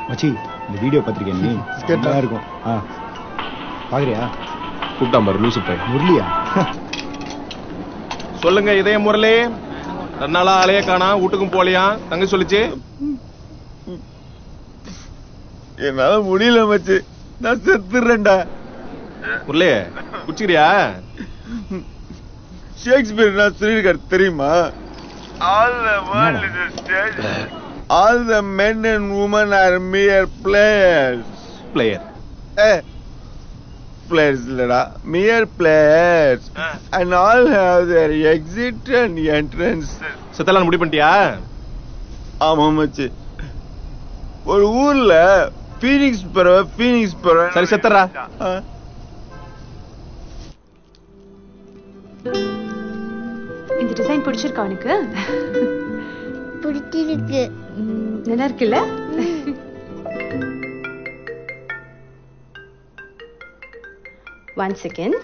மச்சி இந்த வீடியோ பார்த்திருக்கேன் நீ நல்லா இருக்கும் பாக்குறியா கூப்பிட்டா பாரு லூசு பை முரளியா சொல்லுங்க இதே முரளி 2 நாளா ஆளையே காணா வீட்டுக்கும் போலியா தங்க சொல்லிச்சு என்னால முடியல மச்சி நான் செத்துறேன்டா முரளி குச்சிக்கிறியா ஷேக்ஸ்பியர் நான் சொல்லியிருக்காரு தெரியுமா all the men and women are mere players players இல்லடா mere players and all have their exit and entrance செத்தலாம் முடி பண்ணிட்டியா ஆமா மச்சி ஒரு ஊர்ல ஃபீனிக்ஸ் பறவை சரி செத்தறா இந்த டிசைன் பிடிச்சிருக்கா உனக்கு பிடிச்சிருக்கு நல்லா இருக்குல்ல One second.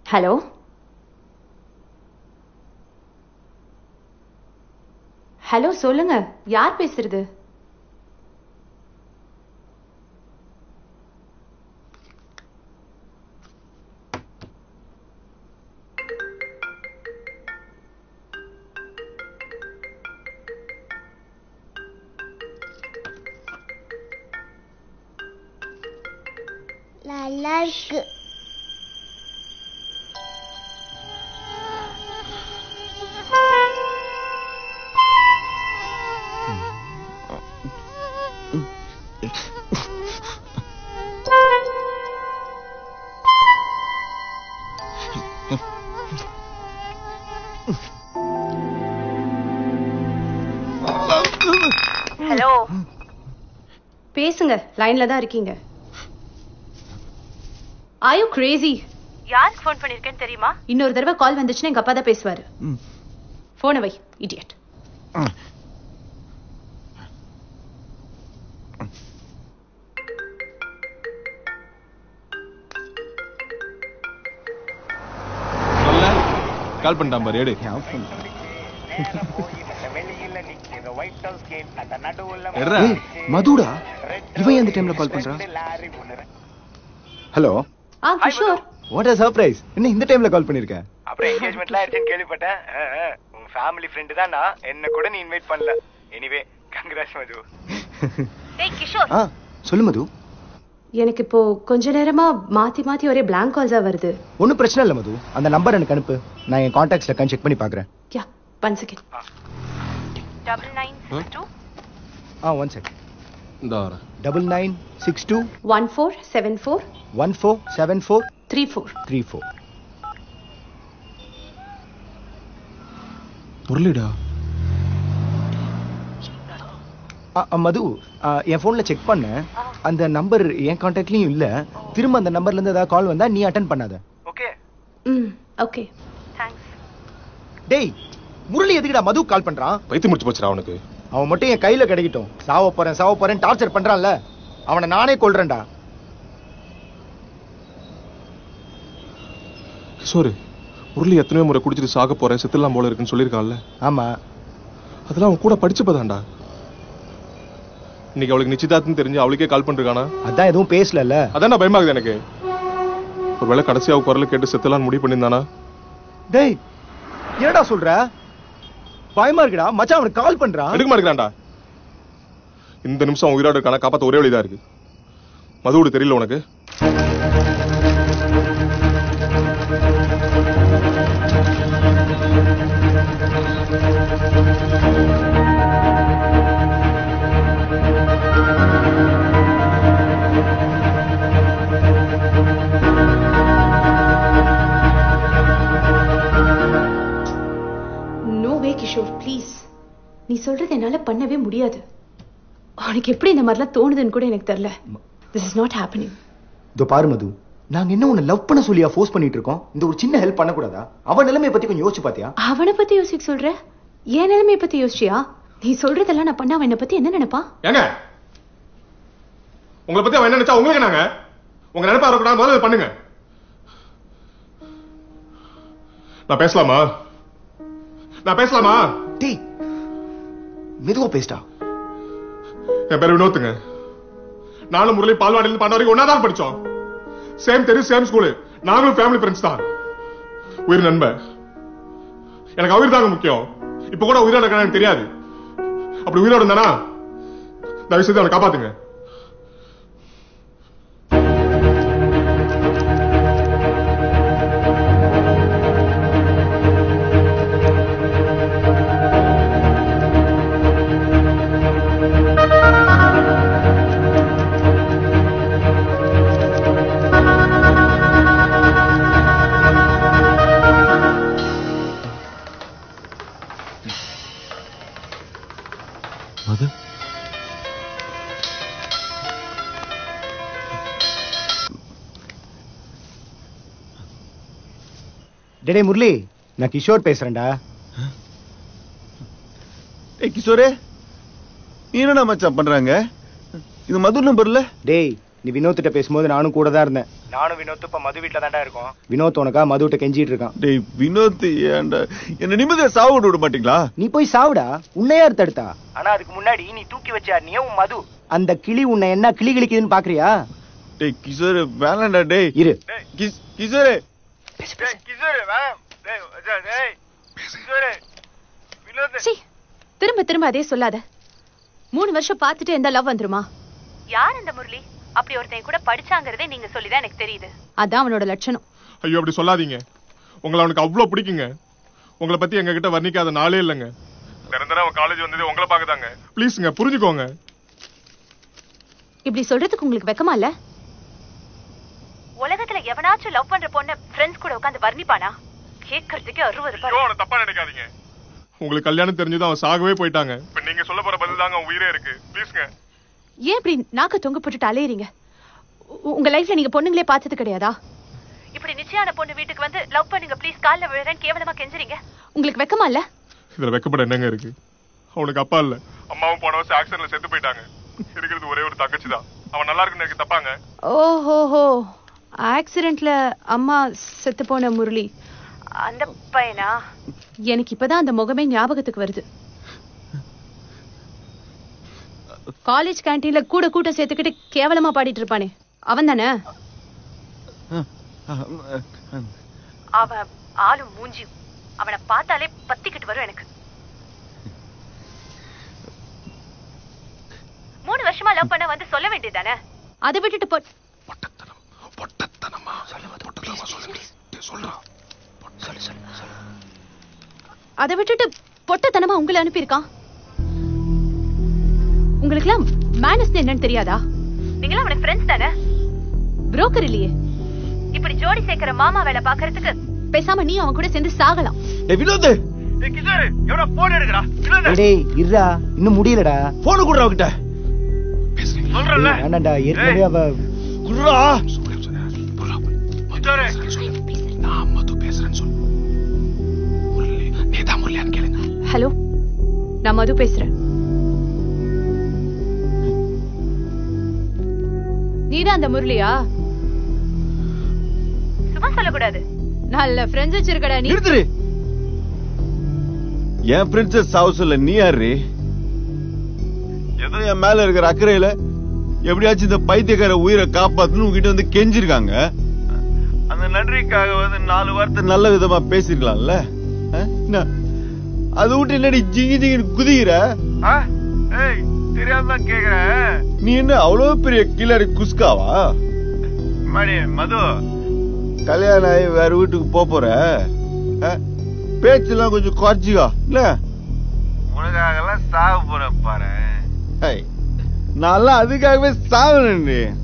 ஹலோ ஹலோ சொல்லுங்க யார் பேசுறது நல்லா இருக்கு ஹலோ பேசுங்க லைன்ல தான் இருக்கீங்க Are you crazy? யாருக்கு ஃபோன் பண்ணிருக்கேன்னு தெரியுமா? இன்னொரு தடவை கால் வந்துச்சுன்னா எங்க அப்பா தான் பேசுவாரு. போனை வை, idiot. கால் பண்ணிட்டான் பாரு எடு. மதுடா இவன் எந்த டைம்ல கால் பண்றான்? Hello Kishore what a surprise என்ன இந்த டைம்ல கால் பண்ணிருக்க அப்புறம் என்கேஜ்மென்ட்லாம் ஆயிடுச்சுன்னு கேள்விப்பட்டேன் உன் ஃபேமிலி ஃப்ரெண்ட் தான் நான் என்ன கூட நீ இன்வைட் பண்ணல எனிவே கங்க்ராட்ஸ் மது டேய் கிஷோர் சொல்லு மது எனக்கு இப்போ கொஞ்ச நேரமா மாத்தி ஒரே blank calls வருது ஒண்ணும் பிரச்சனை இல்ல மது அந்த நம்பர் எனக்கு அனுப்பு நான் என் கான்டாக்ட்ஸ்ல கன் செக் பண்ணி பார்க்கறேன் யா 1 second 9962 1 second இந்த வர 9962 1474 1474 34 முரளிடா மது என் போன்ல செக் பண்ண அந்த நம்பர் என் கான்டாக்ட்லயும் இல்ல திரும்ப அந்த நம்பர்ல இருந்து ஏதாவது கால் வந்தா நீ அட்டெண்ட் பண்ணாத ஓகே ஓகே தேங்க்ஸ் டேய் முரளி எதுக்குடா மது கால் பண்றான் பைத்தி முடிச்சு போச்சுடா அவனுக்கு அவன் மட்டும் என் கையில கிடைக்கட்டும் சாவ போறேன் டார்ச்சர் பண்றான்ல அவனை நானே கொல்றேன்டா கிஷோர் முரளி எத்தனையோ முறை குடிச்சிட்டு சாக போறேன் செத்துலாம் போல இருக்குன்னு சொல்லியிருக்கான்ல ஆமா அதெல்லாம் அவன் கூட படிச்சப்பதான்டா இன்னைக்கு அவளுக்கு நிச்சயதார்த்தம் தெரிஞ்சு அவளுக்கே கால் பண்ணிருக்கானா அதான் எதுவும் பேசல அதான் பயமாகுது எனக்கு ஒருவேளை கடைசியா குரலை கேட்டு செத்துலான்னு முடிவு பண்ணியிருந்தானா டேய் என்னடா சொல்ற பயமா இருக்குடா மச்சான் அவனுக்கு கால் பண்றான் எடுக்க மாட்டேங்கிறான்டா இந்த நிமிஷம் உயிரோட இருக்கான காப்பாத்த ஒரே வழிதான் இருக்கு மதுவோடு தெரியல உனக்கு கிஷோர் ப்ளீஸ், நீ சொல்றது என்னால பண்ணவே முடியாது. உனக்கு எப்படி இந்த மாதிரிலாம் தோணுதுன்னு கூட எனக்கு தெரியல. This is not happening. இதோ பாரு மது, நாங்க என்ன உன்னை லவ் பண்ண சொல்லியா ஃபோர்ஸ் பண்ணிட்டு இருக்கோம்? இந்த ஒரு சின்ன ஹெல்ப் பண்ணக்கூடாதா? அவன் நிலைமையை பத்தி கொஞ்சம் யோசிச்சு பாத்தியா? அவனை பத்தி யோசிக்க சொல்ற? என் நிலைமையை பத்தி யோசிச்சியா? நீ சொல்றதெல்லாம் நான் பண்ண அவன் என்னை பத்தி என்ன நினைப்பான்? ஏங்க உங்களை பத்தி அவன் என்ன நினைச்சா உங்களுக்கு நாங்க உங்க நினைப்பா இருக்கக்கூடாது, முதல்ல பண்ணுங்க. நான் பேசலாமா? டேய் மெதுவா பேசிட்டா. என் பேர் வினோத்துங்க. நானும் முரளி பால்வாடியில பண்ண வரைக்கும் ஒன்னாதான் படிச்சோம். சேம் தெரு, சேம் ஸ்கூலு. நாங்களும் ஃபேமிலி ஃப்ரெண்ட்ஸ் தான். உயிர் நண்பன். எனக்கு உயிர் தாங்க முக்கியம். இப்ப கூட உயிரோட இருக்கானு எனக்கு தெரியாது. அப்படி உயிரோட இருந்தானா தயவு செய்து அவனை காப்பாத்துங்க. டேய் முரளி, நான் கிஷோர் பேசுறேன்டா. ஏய் கிஷோரே, நீ என்னடா மச்சான் பண்றாங்க? இது மது நம்பர்ல? டேய் நீ வினோத்திட்ட பேசும்போது நானும் கூட தான் இருந்தேன். நானும் வினோத் இப்ப மது வீட்டுல தான்டா இருக்கோம். வினோத் உனக்கா மதுவிட்ட கெஞ்சிட்டு இருக்கான். டேய் வினோத், ஏன்டா என்ன நிம்மதியா சாவு விட மாட்டீங்களா? நீ போய் சாவுடா, உன்னை யார் தடுத்தா? ஆனா அதுக்கு முன்னாடி நீ தூக்கி வச்ச நீ உன் மது. அந்த கிளி உன்னை என்ன கிளி கிளிக்குதுன்னு பாக்குறியா? டேய் கிஷோரே வேணாம்டா. டேய் இரு. கிஷோரே திரும்ப திரும்ப அதே சொல்லாத. 3 வருஷம் பார்த்துட்டு எந்த லவ் வந்துருமா? யார் அந்த முரளி? அப்படி ஒருத்தன் கூட படிச்சாங்கிறதே நீங்க சொல்லிதான் எனக்கு தெரியுது. அதான் அவனோட லட்சணம். ஐயோ அப்படி சொல்லாதீங்க. உங்களை அவனுக்கு அவ்வளவு பிடிக்குங்க. உங்களை பத்தி எங்க கிட்ட வர்ணிக்காத நாளே இல்லைங்க. நிரந்தரம் அவன் காலேஜ் வந்தது உங்களை பார்க்கதாங்க. ப்ளீஸ்ங்க புரிஞ்சுக்கோங்க. இப்படி சொல்றதுக்கு உங்களுக்கு வெக்கமா இல்ல? உலகத்துல எவனாச்சும் லவ் பண்ற பொண்ண ஃப்ரெண்ட்ஸ் கூட உட்கார்ந்து வர்ணிப்பானா? கேட்கறதுக்கு அருவருப்பா. தப்பா நினைக்காதீங்க. உங்களுக்கு கல்யாணம் தெரிஞ்சது அவன் சாகவே போயிட்டாங்க. இப்ப நீங்க சொல்ல போற பதில் தாங்க அவன் உயிரே இருக்கு. ப்ளீஸ்ங்க. ஏன் இப்படி நாக்க தொங்க போட்டுட்டு அலையறீங்க? உங்க லைஃப்ல நீங்க பொண்ணுங்களே பார்த்தது கிடையாதா? இப்படி நிச்சயான பொண்ணு வீட்டுக்கு வந்து லவ் பண்ணுங்க ப்ளீஸ் கால்ல விழுறேன் கேவலமா கெஞ்சறீங்க. உங்களுக்கு வெக்கமா இல்ல? இதுல வெக்கப்பட என்னங்க இருக்கு? அவனுக்கு அப்பா இல்ல, அம்மாவும் போன வருஷம் ஆக்சிடென்ட்ல செத்து போயிட்டாங்க. இருக்கிறது ஒரே ஒரு தங்கச்சி தான். அவன் நல்லா இருக்குன்னு எனக்கு தப்பாங்க. ஓஹோஹோ, ஆக்சிடென்ட்ல அம்மா செத்து போன முரளி அந்த பையனா? எனக்கு இப்பதான் அந்த முகமே ஞாபகத்துக்கு வருது. காலேஜ் கேண்டீன்ல கூட கூட்டம் சேர்த்துக்கிட்டு கேவலமா பாடிட்டு இருப்பானே அவன் தானே? அவன் ஆளும் மூஞ்சி அவனை பார்த்தாலே பத்திக்கிட்டு வரும் எனக்கு. 3 வருஷமா லவ் பண்ண வந்து சொல்ல வேண்டியதானே? அதை விட்டுட்டு அதை விட்டுட்டு பொட்டத்தனமா உங்களை அனுப்பியிருக்கான். உங்களுக்கு எல்லாம் மேனஸ் என்னன்னு தெரியாதா? நீங்க அவன ஃப்ரெண்ட்ஸ் தானே, புரோக்கர் இல்லையே. இப்படி ஜோடி சேர்க்கிற மாமா வேலை பாக்குறதுக்கு பேசாம நீ அவன் கூட சேர்ந்து சாகலாம். டேய் வினோத், டேய் கிஷோர் எவனோ போன் எடுக்கறா. வினோத் டேய் இருடா, இன்னும் முடியலடா. போன் குடுறா அவகிட்ட. சொல்றல வேண்டாம்டா, ஏற்கனவே அவ குடுறா. கிஷோர் நான் மது பேசுறேன்னு சொல்லு. முரளி நீதான் முரளியான்னு கேளுங்க. ஹலோ, நான் மது பேசுறேன். நீதான் அந்த முரளியா? சும்மா சொல்லக்கூடாது. நல்ல ஃப்ரெண்ட்ஸ் வச்சிருக்கடா நீ. நிறுத்துரு. என் பிரின்சஸ் ஹவுஸ்ல நீ யாரு? ஏதோ என் மேல இருக்கிற அக்கறையில எப்படியாச்சும் இந்த பைத்தியக்கார உயிரை காப்பாத்துன்னு உங்ககிட்ட வந்து கெஞ்சிருக்காங்க. அந்த நன்றிக்காக வந்து 4 வார்த்தை நல்ல விதமா பேசிருக்கலாம்ல. அது விட்டு என்னடி ஜிங்கி ஜிங்கின்னு குதிக்கிற? தெரியாம கேக்குறேன். நீ என்ன அவ்வளவு பெரிய கிளறி குஸ்காவா? மது கல்யாணம் ஆகி வேற வீட்டுக்கு போற பேச்செல்லாம் கொஞ்சம் குறைச்சிக்கோ இல்ல. உனக்காக சாக போற பாரு. நான் அதுக்காகவே சாவனேன்.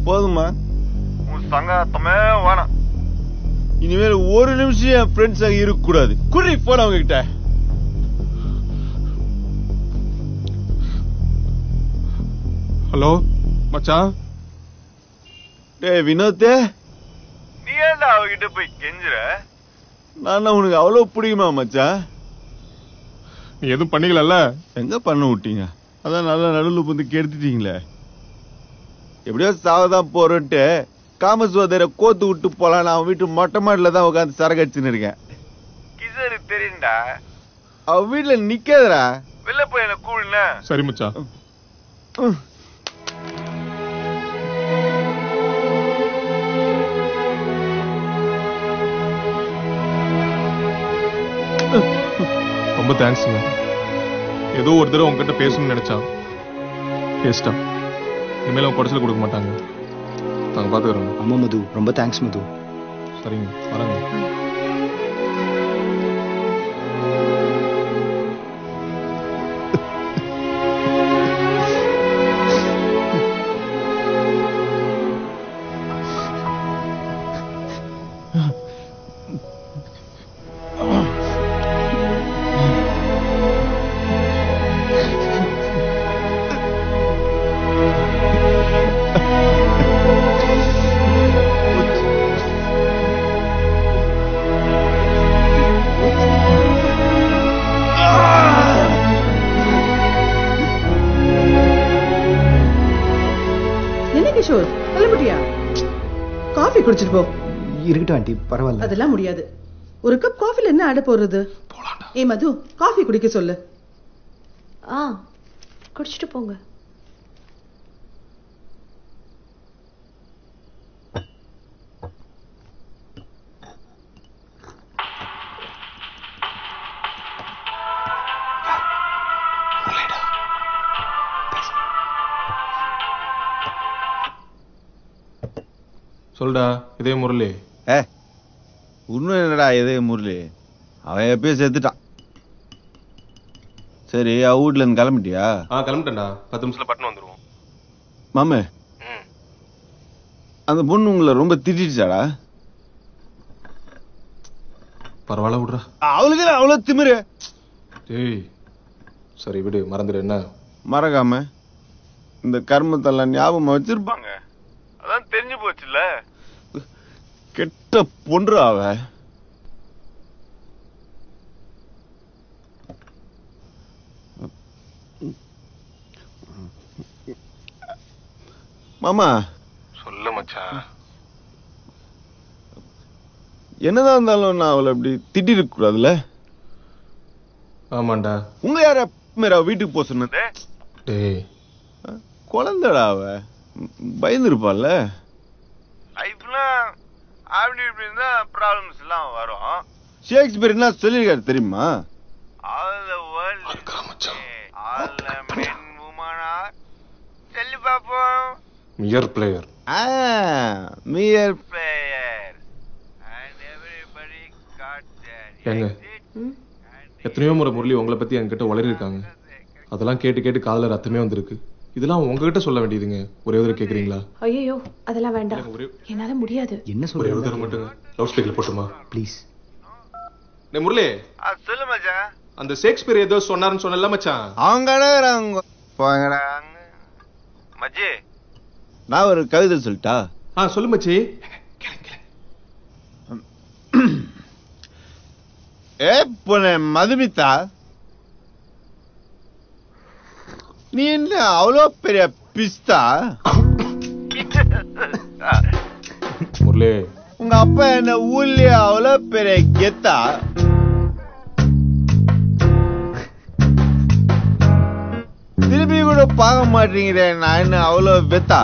போதுமா? உன் சங்காத்தமே வேணாம். இனிமேல் ஒரு நிமிஷம் என் ஃப்ரெண்ட்ஸா இருக்க கூடாது. குடி போன அவங்க கிட்ட. ஹலோ மச்சான். டேய் வினோத், நீ ஏன்டா அவகிட்ட போய் கெஞ்சுற? நான் உனக்கு அவ்வளவு பிடிக்குமா மச்சான்? நீ எதுவும் பண்ணிக்கல? எங்க பண்ண விட்டீங்க? அதான் நல்லா நடுவில் வந்து கெடுத்துட்டீங்களே. எப்படியோ சாவதான் போறேன்ட்டு காமசுவதரை கோத்து விட்டு போலாம். அவன் வீட்டு மொட்டை மாடில தான் உட்காந்து சரக்கு அடிச்சுன்னு இருக்கேன். கிசரு தெரியுண்டா, அவ வீட்டுல நிக்காதரா. வெளில போய் என்ன கூழ்னா. சரி மச்சான். ரொம்ப தேங்க்ஸ்ங்க. ஏதோ ஒரு தடவை உங்ககிட்ட பேசணும்னு நினைச்சா பேசிட்டா. இனிமேல் அவங்க குடைச்சல் கொடுக்க மாட்டாங்க. நாங்கள் பார்த்துக்கிறோம். ஆமாம் மது, ரொம்ப தேங்க்ஸ் மது. சரிங்க, வரேங்க. காஃபி குடிச்சிட்டு போ. இருக்கட்டும் ஆண்டி, பரவாயில்ல. அதெல்லாம் முடியாது. ஒரு கப் காஃபில என்ன ஆட போறது? ஏ மது, காஃபி குடிக்க சொல்லு. குடிச்சிட்டு போங்க. சொல்டா இதே முரளி. உண்மை என்னடா இதே முரளி? அவன் எப்பயும் செத்துட்டான். சரி, அவ வீட்டுல இருந்து கிளம்பிட்டியா? கிளம்பிட்டேன்டா. 10 நிமிஷத்துல பட்டணம் வந்துருவோம். மாமே, அந்த பொண்ணு உங்களை ரொம்ப திட்டிடுச்சாடா? பரவாயில்ல விடுறா. அவளுக்கு அவ்வளவு திமிரு. ஏய் சரி விடு, மறந்துடு. என்ன மறக்காம இந்த கர்மத்தெல்லாம் ஞாபகம் வச்சிருப்பாங்க. அதான் தெரிஞ்சு போச்சுல்ல. கெட்ட பொன்று அவ. மாமா சொல்ல மச்சான். என்னதான் இருந்தாலும் நான் அவளை அப்படி திட்டி இருக்க கூடாதுல்ல? ஆமாண்டா. உங்க யார வீட்டுக்கு போக சொன்னது? டேய் குழந்தைடா அவ, பயந்துருப்பாள்ல. லைஃப்ல அப்படி இப்படின்னு தான் ப்ராப்ளம்ஸ் எல்லாம் வரும். ஷேக்ஸ்பியர் என்ன சொல்லியிருக்காரு தெரியுமா? All the world all the men women are சொல்லி பாப்போம். மியர் பிளேயர். மியர் பிளேயர் and everybody got their ஏங்க எத்தனையோ முறை முரளி உங்களை பத்தி என்கிட்ட வளரி இருக்காங்க. அதெல்லாம் கேட்டு கேட்டு காதுல ரத்தமே வந்திருக்கு. இதெல்லாம் உங்ககிட்ட சொல்ல வேண்டியதுங்க. ஒரே ஒரு கேக்குறீங்களா? ஐயோ அதெல்லாம் வேண்டாம், என்னால முடியாது. என்ன ஒரே ஒரு சொல்றீங்க? மட்டும் லவுட் ஸ்பீக்கர்ல போட்டுமா ப்ளீஸ். டேய் முரளி, சொல்லு மச்சான். அந்த ஷேக்ஸ்பியர் ஏதோ சொன்னாருன்னு சொன்னல மச்சான். அவங்க போங்கடா மச்சி. நான் ஒரு கவிதை சொல்லிட்டா? சொல்லு மச்சி. ஏ பொண்ணே மதுமிதா, நீ என்ன அவ்வளோ பெரிய பிஸ்தா? முரளி, உங்க அப்பா என்ன ஊர்லயே அவ்வளோ பெரிய கெத்தா? திருப்பி கூட பார்க்க மாட்டீங்கிறேன். நான் என்ன அவ்வளோ வெத்தா?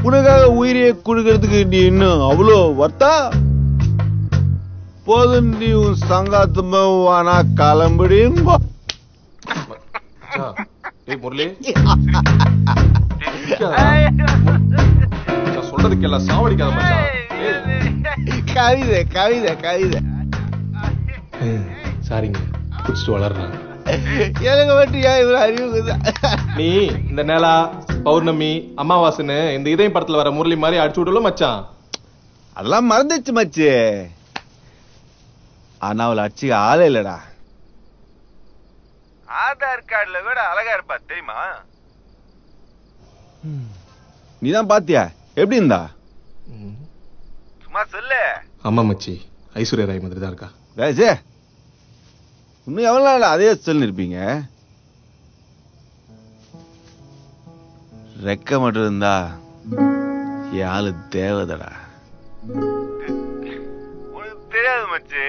உனக்காக உயிரியை கொடுக்கறதுக்கு நீ இன்னும் அவ்வளோ வர்த்தா? போதும், நீ உன் சங்காத்துமானா கிளம்பிடுங்க. முரளி சொல்றதுக்கு எல்லாம் சாவடிக்காத மச்சான். கவிதை கவிதை கவிதை. சாரிங்க, குடிச்சிட்டு வளர்றான். எனக்கு மட்டும் ஏன் இவ்வளவு அறிவுக்குது? நீ இந்த நிலா, பௌர்ணமி, அமாவாசைன்னு இந்த இதயம் படத்துல வர முரளி மாதிரி அடிச்சு விடல மச்சான். அதெல்லாம் மறந்துச்சு மச்சி. ஆனா அவளை அடிச்சுக்க ஆளே இல்லடா. ஆதார் கார்டுல கூட அழகா இருப்பா தெரியுமா? நீதான் பாத்தியா எப்படி இருந்தா? சும்மா சொல்லு. ஆமா மச்சி, ஐஸ்வர்யா ராய் மாதிரி தான் இருக்கா. ராஜே இன்னும் எவ்வளவு நாள் அதே சொல்லி இருப்பீங்க? ரெக்க மட்டும் இருந்தா என் ஆளு தேவதடா. உனக்கு தெரியாது மச்சி,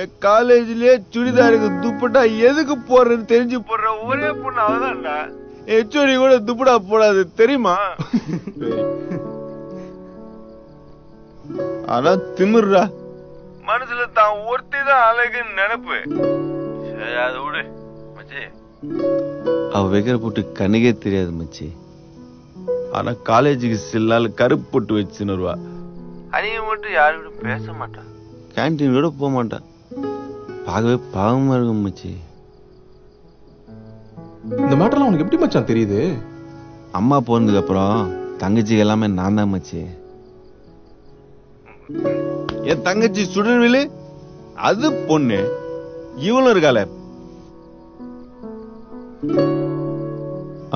என் காலேஜ்லயே சுடிதாருக்கு துப்பட்டா எதுக்கு போடுறதுன்னு தெரிஞ்சு போடுற ஒரே பொண்ணு அவதான்டா. எச்சோடி கூட துப்பட்டா போடாது தெரியுமா? ஆனா திமிர்ரா, மனசுல தான் ஒருத்தி தான் அழகுன்னு நினைப்பு. சரி அதை விடு மச்சி. அவ வைக்கிற போட்டு கண்ணுக்கே தெரியாது மச்சி. ஆனா காலேஜுக்கு சில நாள் கருப்பு போட்டு வச்சுன்னு வருவா. அணிய மட்டும் யாரு பேச மாட்டான், கேன்டீன் கூட போக மாட்டான். பார்க்கவே பாவமா இருக்கும் மச்சி. இந்த மேட்டர்லாம் உனக்கு எப்படி மச்சான் தெரியுது? அம்மா போனதுக்கு அப்புறம் தங்கச்சிக்கு எல்லாமே நான் தான் மச்சி. என் தங்கச்சி சுடர்விழு அது பொண்ணு, இவளும் இருக்காள.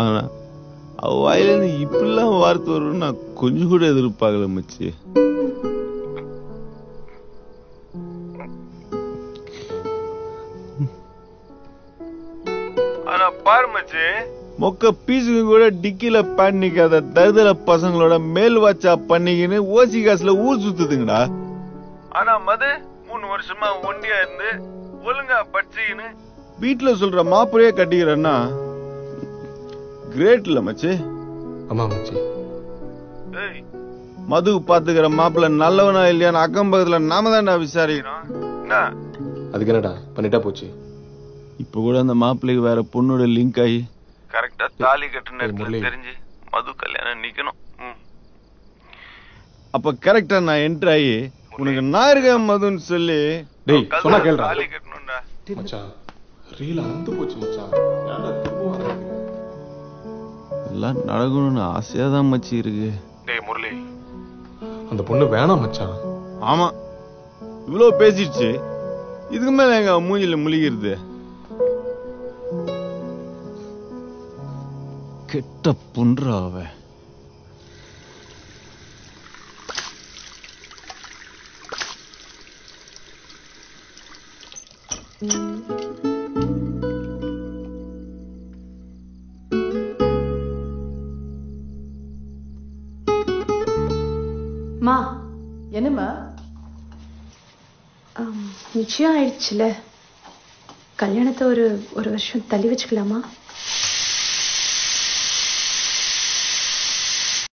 ஆனா அவ வாயில இருந்து இப்படிலாம் வார்த்தை வரும் நான் கொஞ்சம் கூட எதிர்பார்க்கல மச்சி. ஆனா பாரு மச்சி, மொக்க பீஸுக்கு கூட டிக்கில பேன் நிக்காத தருதல பசங்களோட மேல் வாட்சா பண்ணிக்கின்னு ஓசி காசுல ஊர் சுத்துதுங்கடா. ஆனா மது 3 வருஷமா ஒண்டியா இருந்து ஒழுங்கா படிச்சுக்கின்னு வீட்டுல சொல்ற மாப்பிளையே கட்டிக்கிறன்னா கிரேட் இல்ல மச்சி? ஆமா மச்சி. மது பாத்துக்கிற மாப்பிள்ள நல்லவனா இல்லையான்னு அக்கம் பக்கத்துல நாம தான்டா விசாரிக்கிறோம். அதுக்கு என்னடா பண்ணிட்டா போச்சு. இப்ப கூட அந்த மாப்பிள்ளைக்கு வேற பொண்ணோட லிங்க் ஆகி கரெக்டா தாலி கட்டுன தெரிஞ்சு மது கல்யாணம் நிக்கணும். அப்ப கரெக்டா நான் என்ட்ரு ஆகி உனக்கு நான் இருக்கேன் மதுன்னு சொல்லி டேய் சொன்னா கேளுடா. தாலி கட்டணும்டா மச்சான் ரீல் அந்து போச்சு மச்சான். எல்லாம் நடக்கணும்னு ஆசையாதான் மச்சி இருக்கு. டேய் முரளி, அந்த பொண்ணு வேணாம் மச்சான். ஆமா இவ்வளவு பேசிடுச்சு, இதுக்கு மேல எங்க மூஞ்சில முழிக்கிறது? கெட்ட புன்றா அவ. மா என்னம்மா? நிச்சயம் ஆயிடுச்சுல, கல்யாணத்தை ஒரு வருஷம் தள்ளி வச்சுக்கலாமா?